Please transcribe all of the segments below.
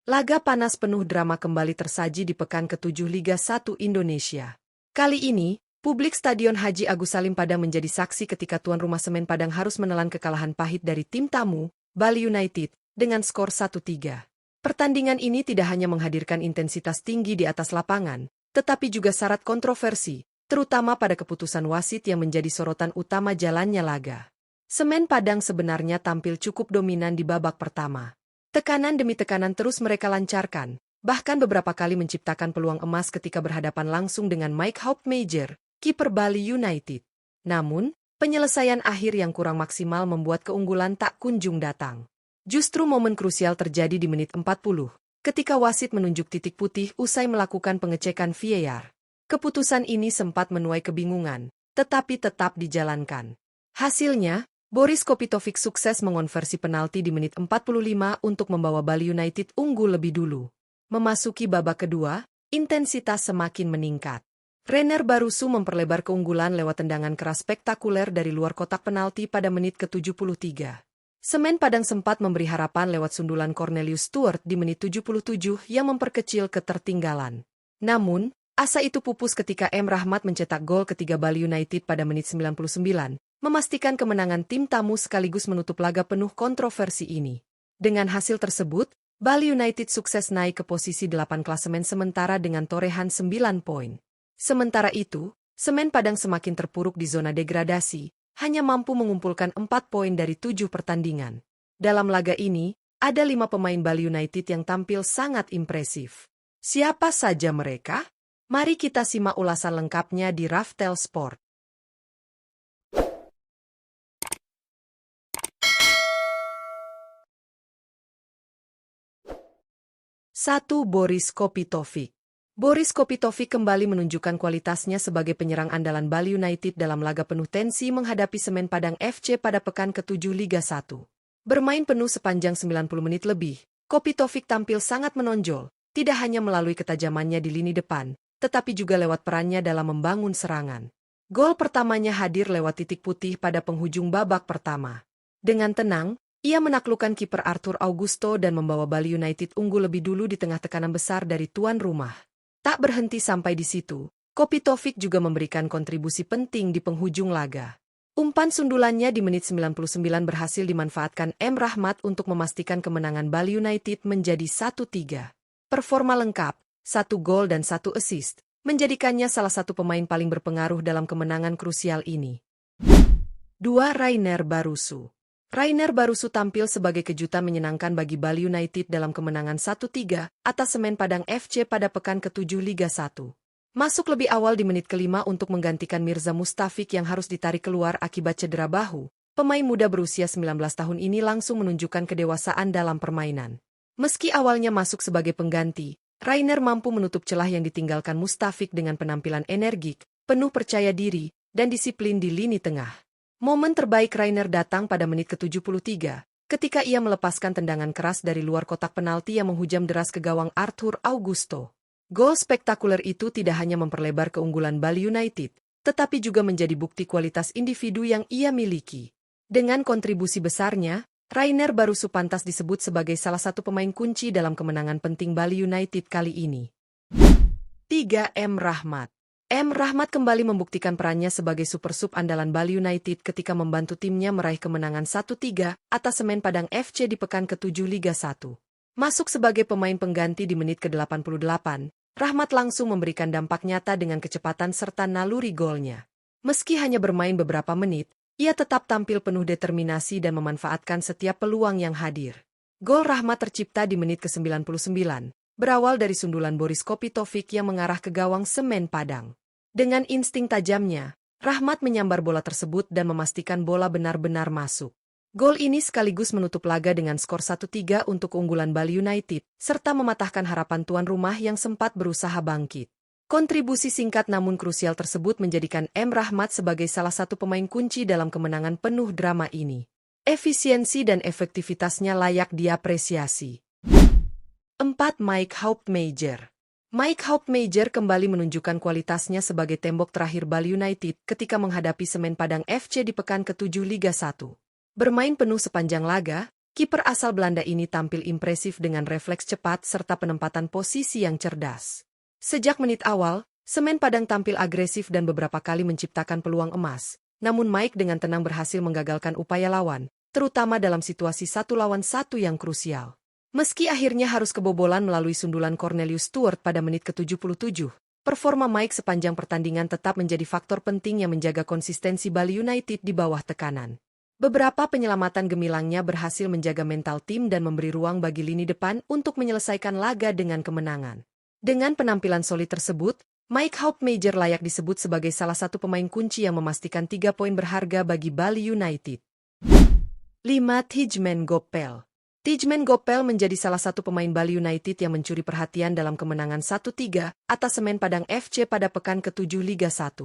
Laga panas penuh drama kembali tersaji di pekan ke-7 Liga 1 Indonesia. Kali ini, publik Stadion Haji Agus Salim Padang menjadi saksi ketika tuan rumah Semen Padang harus menelan kekalahan pahit dari tim tamu, Bali United, dengan skor 1-3. Pertandingan ini tidak hanya menghadirkan intensitas tinggi di atas lapangan, tetapi juga syarat kontroversi, terutama pada keputusan wasit yang menjadi sorotan utama jalannya laga. Semen Padang sebenarnya tampil cukup dominan di babak pertama. Tekanan demi tekanan terus mereka lancarkan, bahkan beberapa kali menciptakan peluang emas ketika berhadapan langsung dengan Mike Hauptmajer, kiper Bali United. Namun, penyelesaian akhir yang kurang maksimal membuat keunggulan tak kunjung datang. Justru momen krusial terjadi di menit 40, ketika wasit menunjuk titik putih usai melakukan pengecekan VAR. Keputusan ini sempat menuai kebingungan, tetapi tetap dijalankan. Hasilnya, Boris Kopitovic sukses mengonversi penalti di menit 45 untuk membawa Bali United unggul lebih dulu. Memasuki babak kedua, intensitas semakin meningkat. Rainer Barusu memperlebar keunggulan lewat tendangan keras spektakuler dari luar kotak penalti pada menit ke-73. Semen Padang sempat memberi harapan lewat sundulan Cornelius Stuart di menit 77 yang memperkecil ketertinggalan. Namun, asa itu pupus ketika M. Rahmat mencetak gol ketiga Bali United pada menit 99. Memastikan kemenangan tim tamu sekaligus menutup laga penuh kontroversi ini. Dengan hasil tersebut, Bali United sukses naik ke posisi 8 klasemen sementara dengan torehan 9 poin. Sementara itu, Semen Padang semakin terpuruk di zona degradasi, hanya mampu mengumpulkan 4 poin dari 7 pertandingan. Dalam laga ini, ada 5 pemain Bali United yang tampil sangat impresif. Siapa saja mereka? Mari kita simak ulasan lengkapnya di Raftel Sport. 1. Boris Kopitovic. Boris Kopitovic kembali menunjukkan kualitasnya sebagai penyerang andalan Bali United dalam laga penuh tensi menghadapi Semen Padang FC pada pekan ke-7 Liga 1. Bermain penuh sepanjang 90 menit lebih, Kopitovic tampil sangat menonjol, tidak hanya melalui ketajamannya di lini depan, tetapi juga lewat perannya dalam membangun serangan. Gol pertamanya hadir lewat titik putih pada penghujung babak pertama. Dengan tenang, ia menaklukkan kiper Arthur Augusto dan membawa Bali United unggul lebih dulu di tengah tekanan besar dari tuan rumah. Tak berhenti sampai di situ, Kopitovic juga memberikan kontribusi penting di penghujung laga. Umpan sundulannya di menit 99 berhasil dimanfaatkan M. Rahmat untuk memastikan kemenangan Bali United menjadi 1-3. Performa lengkap, 1 gol dan 1 assist, menjadikannya salah satu pemain paling berpengaruh dalam kemenangan krusial ini. 2. Rainer Barusu. Rainer Barusu tampil sebagai kejutan menyenangkan bagi Bali United dalam kemenangan 1-3 atas Semen Padang FC pada pekan ke-7 Liga 1. Masuk lebih awal di menit ke-5 untuk menggantikan Mirza Mustafik yang harus ditarik keluar akibat cedera bahu. Pemain muda berusia 19 tahun ini langsung menunjukkan kedewasaan dalam permainan. Meski awalnya masuk sebagai pengganti, Rainer mampu menutup celah yang ditinggalkan Mustafik dengan penampilan energik, penuh percaya diri, dan disiplin di lini tengah. Momen terbaik Rainer datang pada menit ke-73, ketika ia melepaskan tendangan keras dari luar kotak penalti yang menghujam deras ke gawang Arthur Augusto. Gol spektakuler itu tidak hanya memperlebar keunggulan Bali United, tetapi juga menjadi bukti kualitas individu yang ia miliki. Dengan kontribusi besarnya, Rainer Barusu pantas disebut sebagai salah satu pemain kunci dalam kemenangan penting Bali United kali ini. 3. M. Rahmat. M. Rahmat kembali membuktikan perannya sebagai super sub andalan Bali United ketika membantu timnya meraih kemenangan 1-3 atas Semen Padang FC di pekan ke-7 Liga 1. Masuk sebagai pemain pengganti di menit ke-88, Rahmat langsung memberikan dampak nyata dengan kecepatan serta naluri golnya. Meski hanya bermain beberapa menit, ia tetap tampil penuh determinasi dan memanfaatkan setiap peluang yang hadir. Gol Rahmat tercipta di menit ke-99, berawal dari sundulan Boris Kopitovic yang mengarah ke gawang Semen Padang. Dengan insting tajamnya, Rahmat menyambar bola tersebut dan memastikan bola benar-benar masuk. Gol ini sekaligus menutup laga dengan skor 1-3 untuk keunggulan Bali United, serta mematahkan harapan tuan rumah yang sempat berusaha bangkit. Kontribusi singkat namun krusial tersebut menjadikan M. Rahmat sebagai salah satu pemain kunci dalam kemenangan penuh drama ini. Efisiensi dan efektivitasnya layak diapresiasi. 4. Mike Hauptmajer. Mike Hauptmajer kembali menunjukkan kualitasnya sebagai tembok terakhir Bali United ketika menghadapi Semen Padang FC di pekan ke-7 Liga 1. Bermain penuh sepanjang laga, Kiper asal Belanda ini tampil impresif dengan refleks cepat serta penempatan posisi yang cerdas. Sejak menit awal, Semen Padang tampil agresif dan beberapa kali menciptakan peluang emas, namun Mike dengan tenang berhasil menggagalkan upaya lawan, terutama dalam situasi 1 lawan 1 yang krusial. Meski akhirnya harus kebobolan melalui sundulan Cornelius Stewart pada menit ke-77, performa Mike sepanjang pertandingan tetap menjadi faktor penting yang menjaga konsistensi Bali United di bawah tekanan. Beberapa penyelamatan gemilangnya berhasil menjaga mental tim dan memberi ruang bagi lini depan untuk menyelesaikan laga dengan kemenangan. Dengan penampilan solid tersebut, Mike Hauptmajer layak disebut sebagai salah satu pemain kunci yang memastikan 3 poin berharga bagi Bali United. 5. Tijmen Gopel. Tijmen Gopel menjadi salah satu pemain Bali United yang mencuri perhatian dalam kemenangan 1-3 atas Semen Padang FC pada pekan ke-7 Liga 1.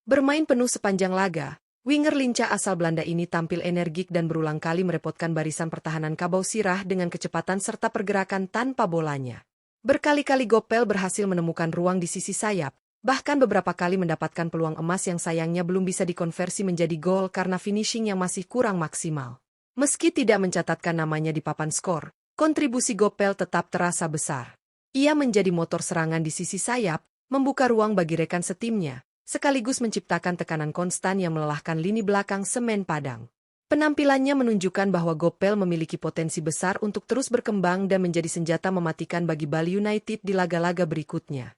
Bermain penuh sepanjang laga, winger lincah asal Belanda ini tampil energik dan berulang kali merepotkan barisan pertahanan Kabau Sirah dengan kecepatan serta pergerakan tanpa bolanya. Berkali-kali Gopel berhasil menemukan ruang di sisi sayap, bahkan beberapa kali mendapatkan peluang emas yang sayangnya belum bisa dikonversi menjadi gol karena finishing yang masih kurang maksimal. Meski tidak mencatatkan namanya di papan skor, kontribusi Gopel tetap terasa besar. Ia menjadi motor serangan di sisi sayap, membuka ruang bagi rekan setimnya, sekaligus menciptakan tekanan konstan yang melelahkan lini belakang Semen Padang. Penampilannya menunjukkan bahwa Gopel memiliki potensi besar untuk terus berkembang dan menjadi senjata mematikan bagi Bali United di laga-laga berikutnya.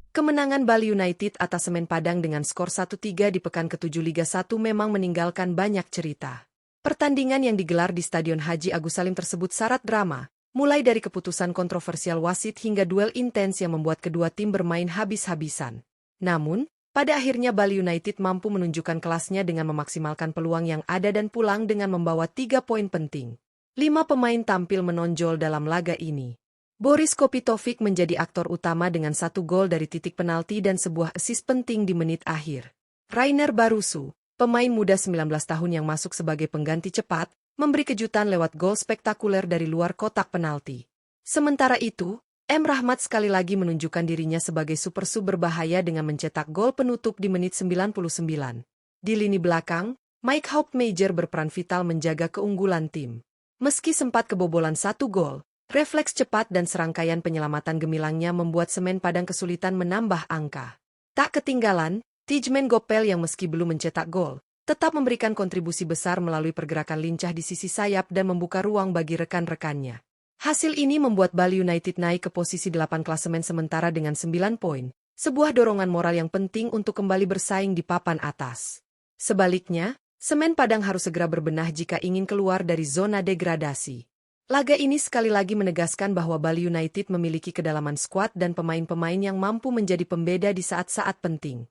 Kemenangan Bali United atas Semen Padang dengan skor 1-3 di pekan ke-7 Liga 1 memang meninggalkan banyak cerita. Pertandingan yang digelar di Stadion Haji Agus Salim tersebut syarat drama, mulai dari keputusan kontroversial wasit hingga duel intens yang membuat kedua tim bermain habis-habisan. Namun, pada akhirnya Bali United mampu menunjukkan kelasnya dengan memaksimalkan peluang yang ada dan pulang dengan membawa 3 poin penting. 5 pemain tampil menonjol dalam laga ini. Boris Kopitovic menjadi aktor utama dengan 1 gol dari titik penalti dan sebuah assist penting di menit akhir. Rainer Barusu, pemain muda 19 tahun yang masuk sebagai pengganti cepat, memberi kejutan lewat gol spektakuler dari luar kotak penalti. Sementara itu, M. Rahmat sekali lagi menunjukkan dirinya sebagai super sub berbahaya dengan mencetak gol penutup di menit 99. Di lini belakang, Mike Hauptmajer berperan vital menjaga keunggulan tim. Meski sempat kebobolan 1 gol, refleks cepat dan serangkaian penyelamatan gemilangnya membuat Semen Padang kesulitan menambah angka. Tak ketinggalan, Tijmen Gopel yang meski belum mencetak gol, tetap memberikan kontribusi besar melalui pergerakan lincah di sisi sayap dan membuka ruang bagi rekan-rekannya. Hasil ini membuat Bali United naik ke posisi 8 klasemen sementara dengan 9 poin, sebuah dorongan moral yang penting untuk kembali bersaing di papan atas. Sebaliknya, Semen Padang harus segera berbenah jika ingin keluar dari zona degradasi. Laga ini sekali lagi menegaskan bahwa Bali United memiliki kedalaman skuad dan pemain-pemain yang mampu menjadi pembeda di saat-saat penting.